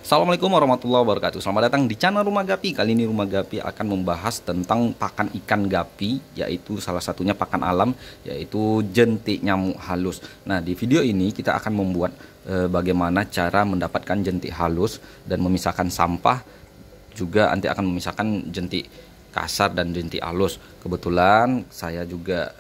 Assalamualaikum warahmatullahi wabarakatuh. Selamat datang di channel Rumah Gapi. Kali ini Rumah Gapi akan membahas tentang pakan ikan gapi, yaitu salah satunya pakan alam, yaitu jentik nyamuk halus. Nah, di video ini kita akan membuat bagaimana cara mendapatkan jentik halus dan memisahkan sampah. Juga nanti akan memisahkan jentik kasar dan jentik halus. Kebetulan saya juga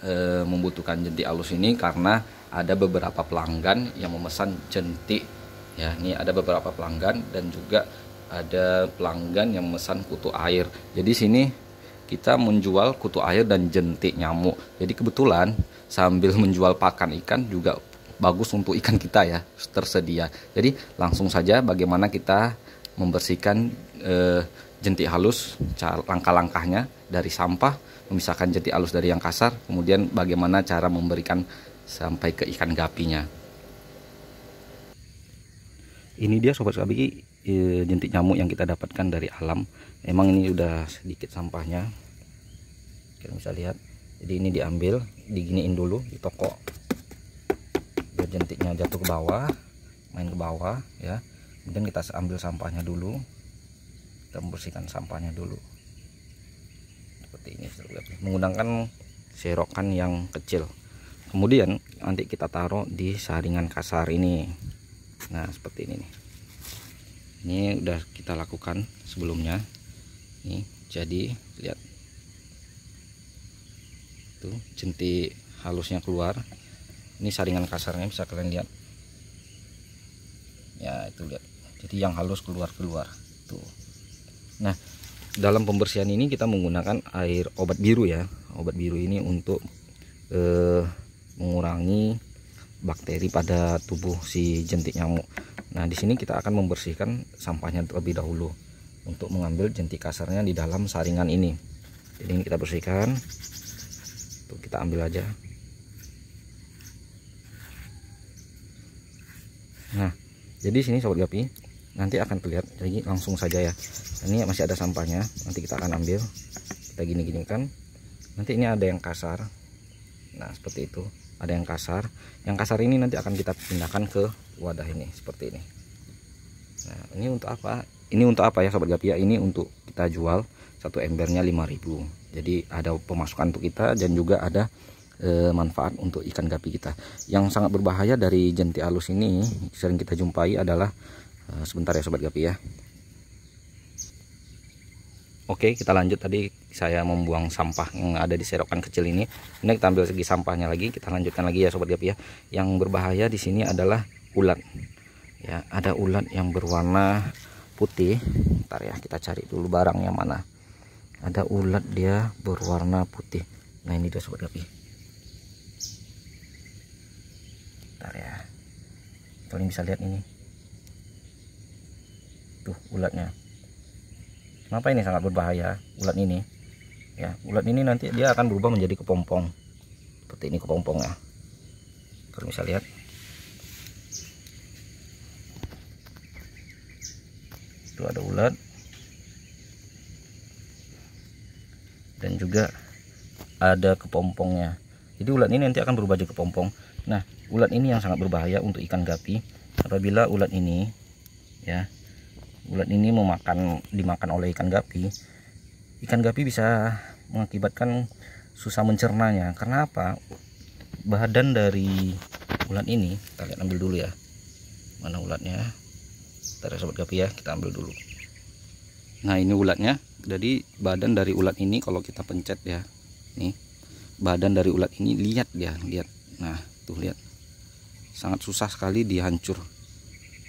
membutuhkan jentik halus ini karena ada beberapa pelanggan yang memesan jentik. Ya, ini ada beberapa pelanggan dan juga ada pelanggan yang memesan kutu air. Jadi sini kita menjual kutu air dan jentik nyamuk. Jadi kebetulan sambil menjual pakan ikan juga bagus untuk ikan kita ya, tersedia. Jadi langsung saja bagaimana kita membersihkan jentik halus, langkah-langkahnya dari sampah, memisahkan jentik halus dari yang kasar, kemudian bagaimana cara memberikan sampai ke ikan gapinya. Ini dia sobat gapi, jentik nyamuk yang kita dapatkan dari alam. Emang ini udah sedikit sampahnya, kita bisa lihat. Jadi ini diambil, diginiin dulu di toko biar jentiknya jatuh ke bawah, main ke bawah ya. Kemudian kita ambil sampahnya dulu, kita membersihkan sampahnya dulu seperti ini, menggunakan serokan yang kecil. Kemudian nanti kita taruh di saringan kasar ini. Nah, seperti ini nih. Ini udah kita lakukan sebelumnya. Nih, jadi lihat. Tuh, jentik halusnya keluar. Ini saringan kasarnya bisa kalian lihat. Ya, itu lihat. Jadi yang halus keluar. Tuh. Nah, dalam pembersihan ini kita menggunakan air obat biru ya. Obat biru ini untuk mengurangi bakteri pada tubuh si jentik nyamuk. Nah, di sini kita akan membersihkan sampahnya terlebih dahulu untuk mengambil jentik kasarnya di dalam saringan ini. Jadi ini kita bersihkan. Tuh, kita ambil aja. Nah, jadi sini sobat gapi, nanti akan terlihat. Jadi langsung saja ya. Ini masih ada sampahnya. Nanti kita akan ambil. Kita gini-gini kan. Nanti ini ada yang kasar. Nah, seperti itu. Ada yang kasar. Yang kasar ini nanti akan kita pindahkan ke wadah ini seperti ini. Nah, ini untuk apa? Ini untuk apa ya sobat gapi ya? Ini untuk kita jual satu embernya 5.000. Jadi ada pemasukan untuk kita dan juga ada manfaat untuk ikan gapi kita. Yang sangat berbahaya dari jentik halus ini sering kita jumpai adalah sebentar ya sobat gapi ya. Oke, kita lanjut. Tadi saya membuang sampah yang ada di serokan kecil ini. Ini kita ambil segi sampahnya lagi, kita lanjutkan lagi ya sobat gapi ya. Yang berbahaya di sini adalah ulat. Ya, ada ulat yang berwarna putih. Ntar ya, kita cari dulu barangnya mana. Ada ulat dia berwarna putih. Nah, ini dia sobat gapi. Ntar ya. Kalian bisa lihat ini. Tuh ulatnya. Kenapa ini sangat berbahaya ulat ini? Ya, ulat ini nanti dia akan berubah menjadi kepompong. Seperti ini kepompongnya. Kalian bisa lihat. Itu ada ulat. Dan juga ada kepompongnya. Jadi ulat ini nanti akan berubah jadi kepompong. Nah, ulat ini yang sangat berbahaya untuk ikan gapi. Apabila ulat ini ya, ulat ini dimakan oleh ikan gapi bisa mengakibatkan susah mencernanya. Karena apa? Badan dari ulat ini, kita lihat, ambil dulu ya. Mana ulatnya? Ntar ya sobat gapi ya, kita ambil dulu. Nah, ini ulatnya. Jadi badan dari ulat ini kalau kita pencet ya, nih badan dari ulat ini, lihat dia, lihat. Nah, tuh lihat, sangat susah sekali dihancur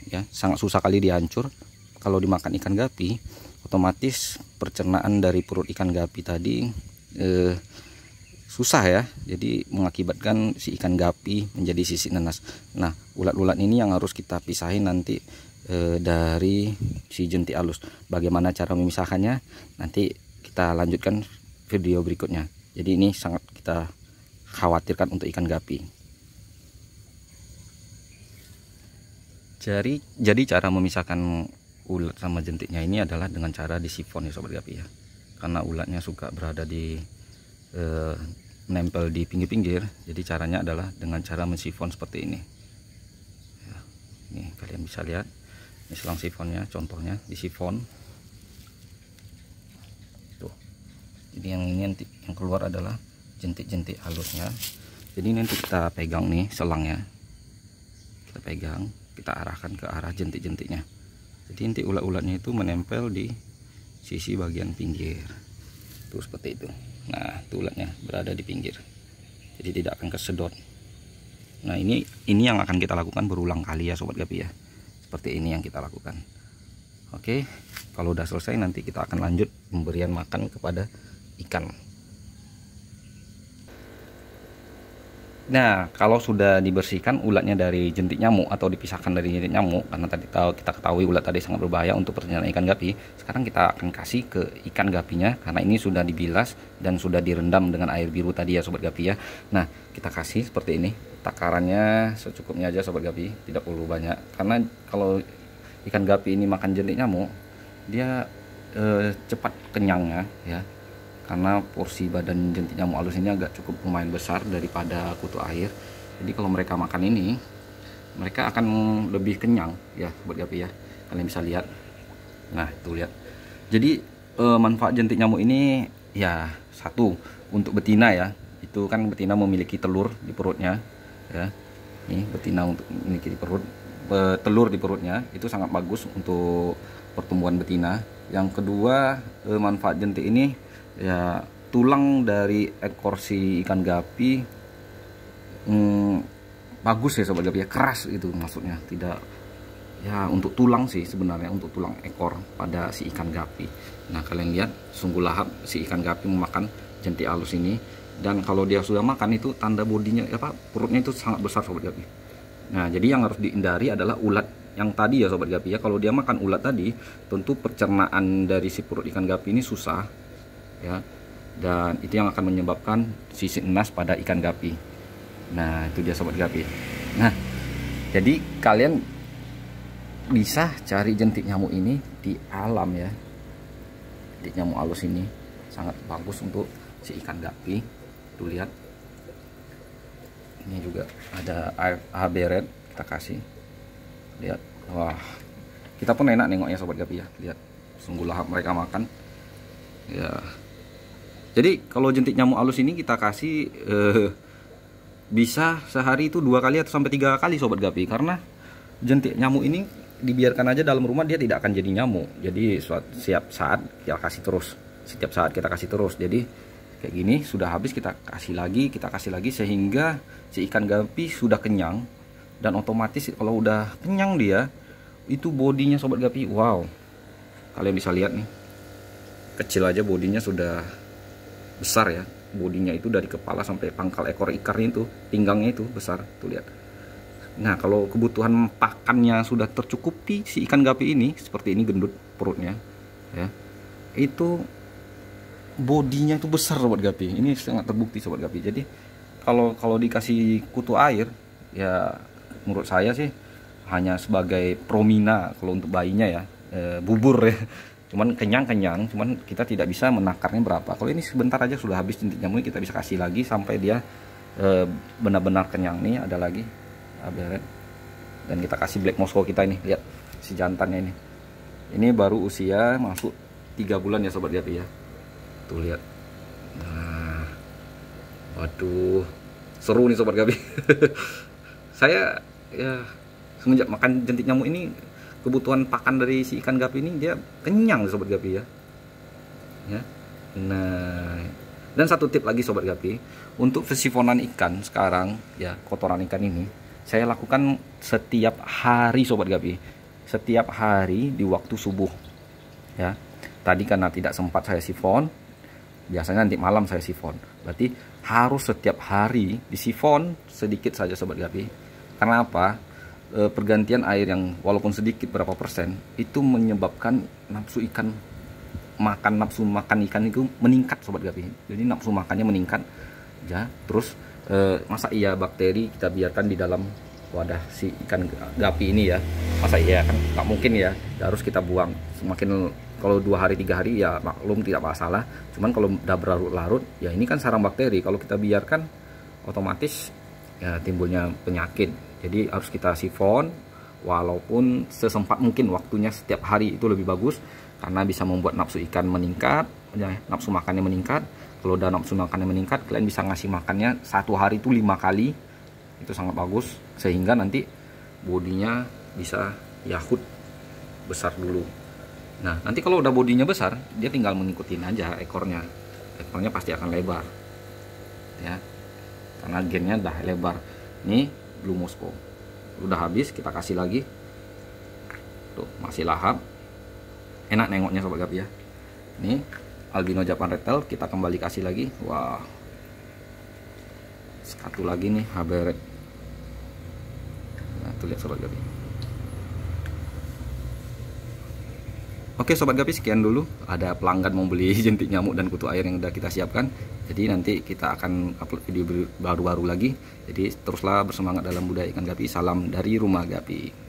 ya, sangat susah kali dihancur. Kalau dimakan ikan gapi, otomatis pencernaan dari perut ikan gapi tadi susah ya. Jadi mengakibatkan si ikan gapi menjadi sisik nanas. Nah, ulat-ulat ini yang harus kita pisahin nanti dari si jentik halus. Bagaimana cara memisahkannya? Nanti kita lanjutkan video berikutnya. Jadi ini sangat kita khawatirkan untuk ikan gapi. Jadi cara memisahkan ulat sama jentiknya ini adalah dengan cara disifon ya sobat gapi ya. Karena ulatnya suka berada di menempel di pinggir-pinggir. Jadi caranya adalah dengan cara mensifon seperti ini. Ya, ini kalian bisa lihat. Ini selang sifonnya, contohnya di sifon tuh. Jadi yang ini nanti yang keluar adalah jentik-jentik halusnya. Jadi nanti kita pegang nih selangnya, kita pegang, kita arahkan ke arah jentik-jentiknya. Jadi nanti ulat-ulatnya itu menempel di sisi bagian pinggir tuh, seperti itu. Nah, itu ulatnya berada di pinggir, jadi tidak akan kesedot. Nah, ini yang akan kita lakukan berulang kali ya Sobat Gapi ya. Seperti ini yang kita lakukan. Oke, kalau udah selesai nanti kita akan lanjut pemberian makan kepada ikan. Nah, kalau sudah dibersihkan ulatnya dari jentik nyamuk atau dipisahkan dari jentik nyamuk, karena tadi kita ketahui ulat tadi sangat berbahaya untuk perjalanan ikan gapi. Sekarang kita akan kasih ke ikan gapinya, karena ini sudah dibilas dan sudah direndam dengan air biru tadi ya Sobat Gapi ya. Nah, kita kasih seperti ini. Takarannya secukupnya aja Sobat Gapi, tidak perlu banyak. Karena kalau ikan gapi ini makan jentik nyamuk, dia cepat kenyangnya ya. Karena porsi badan jentik nyamuk halus ini agak cukup lumayan besar daripada kutu air. Jadi kalau mereka makan ini, mereka akan lebih kenyang ya Sobat Gapi ya. Kalian bisa lihat. Nah, tuh lihat. Jadi manfaat jentik nyamuk ini ya, satu, untuk betina ya. Itu kan betina memiliki telur di perutnya ya. Ini betina untuk memiliki telur di perutnya, itu sangat bagus untuk pertumbuhan betina. Yang kedua, manfaat jentik ini ya, tulang dari ekor si ikan gapi bagus ya Sobat Gapi ya, keras itu maksudnya, tidak ya, untuk tulang sih sebenarnya, untuk tulang ekor pada si ikan gapi. Nah, kalian lihat sungguh lahap si ikan gapi memakan jentik halus ini. Dan kalau dia sudah makan itu tanda bodinya perutnya itu sangat besar Sobat Gapi. Nah, jadi yang harus dihindari adalah ulat yang tadi ya Sobat Gapi ya. Kalau dia makan ulat tadi, tentu pencernaan dari si perut ikan gapi ini susah ya, dan itu yang akan menyebabkan sisik emas pada ikan gapi. Nah, itu dia Sobat Gapi. Nah, jadi kalian bisa cari jentik nyamuk ini di alam ya. Jentik nyamuk halus ini sangat bagus untuk si ikan gapi. Tuh lihat, ini juga ada AHB red, kita kasih. Lihat, wah, kita pun enak nengoknya Sobat Gapi ya. Lihat, sungguh lahap mereka makan ya. Jadi kalau jentik nyamuk halus ini kita kasih bisa sehari itu 2 kali atau sampai 3 kali Sobat Gapi. Karena jentik nyamuk ini dibiarkan aja dalam rumah, dia tidak akan jadi nyamuk. Jadi setiap saat kita kasih terus, setiap saat kita kasih terus. Jadi kayak gini, sudah habis kita kasih lagi sehingga si ikan gapi sudah kenyang. Dan otomatis kalau udah kenyang dia, itu bodinya Sobat Gapi, wow, kalian bisa lihat nih, kecil aja bodinya sudah besar ya. Bodinya itu dari kepala sampai pangkal ekor ikannya itu, pinggangnya itu besar tuh, lihat. Nah, kalau kebutuhan pakannya sudah tercukupi si ikan gapi ini, seperti ini gendut perutnya ya, itu bodinya itu besar Sobat Gapi. Ini sangat terbukti Sobat Gapi. Jadi kalau dikasih kutu air ya, menurut saya sih hanya sebagai promina kalau untuk bayinya ya, bubur ya. Cuman kenyang, cuman kita tidak bisa menakarnya berapa. Kalau ini sebentar aja sudah habis jentik nyamuk, kita bisa kasih lagi sampai dia benar-benar kenyang. Nih ada lagi beret, dan kita kasih black Moscow kita ini, lihat si jantannya ini baru usia masuk 3 bulan ya Sobat Gapi ya. Tuh lihat. Nah, waduh, seru nih Sobat Gapi. Saya ya semenjak makan jentik nyamuk ini, kebutuhan pakan dari si ikan gapi ini dia kenyang Sobat Gapi ya. Nah, dan satu tip lagi Sobat Gapi, untuk sifonan ikan sekarang ya, kotoran ikan ini saya lakukan setiap hari Sobat Gapi, setiap hari di waktu subuh ya. Tadi karena tidak sempat saya sifon, biasanya nanti malam saya sifon, berarti harus setiap hari disifon sedikit saja Sobat Gapi. Karena apa? Pergantian air yang walaupun sedikit berapa persen itu menyebabkan nafsu makan ikan itu meningkat Sobat Gapi. Jadi nafsu makannya meningkat ya. Terus masa iya bakteri kita biarkan di dalam wadah si ikan gapi ini ya, masa iya, kan nggak mungkin ya, harus kita buang. Semakin kalau 2 hari 3 hari ya maklum tidak masalah, cuman kalau udah berlarut-larut ya ini kan sarang bakteri, kalau kita biarkan otomatis ya timbulnya penyakit. Jadi harus kita sifon walaupun sesempat mungkin waktunya setiap hari itu lebih bagus, karena bisa membuat nafsu ikan meningkat, nafsu makannya meningkat. Kalau udah nafsu makannya meningkat, kalian bisa ngasih makannya satu hari itu 5 kali, itu sangat bagus, sehingga nanti bodinya bisa Yahut besar dulu. Nah, nanti kalau udah bodinya besar, dia tinggal mengikutin aja ekornya pasti akan lebar ya, karena gennya udah lebar. Nih Blue Moscow udah habis, kita kasih lagi tuh, masih lahap, enak nengoknya sobat gapi ya. Nih albino Japan Red Tail kita kembali kasih lagi. Wah, satu lagi nih haberet. Nah, tuh lihat sobat gapi. Oke sobat gapi, sekian dulu. Ada pelanggan mau beli jentik nyamuk dan kutu air yang udah kita siapkan. Jadi nanti kita akan upload video baru-baru lagi. Jadi teruslah bersemangat dalam budaya ikan gapi. Salam dari Rumah Gapi.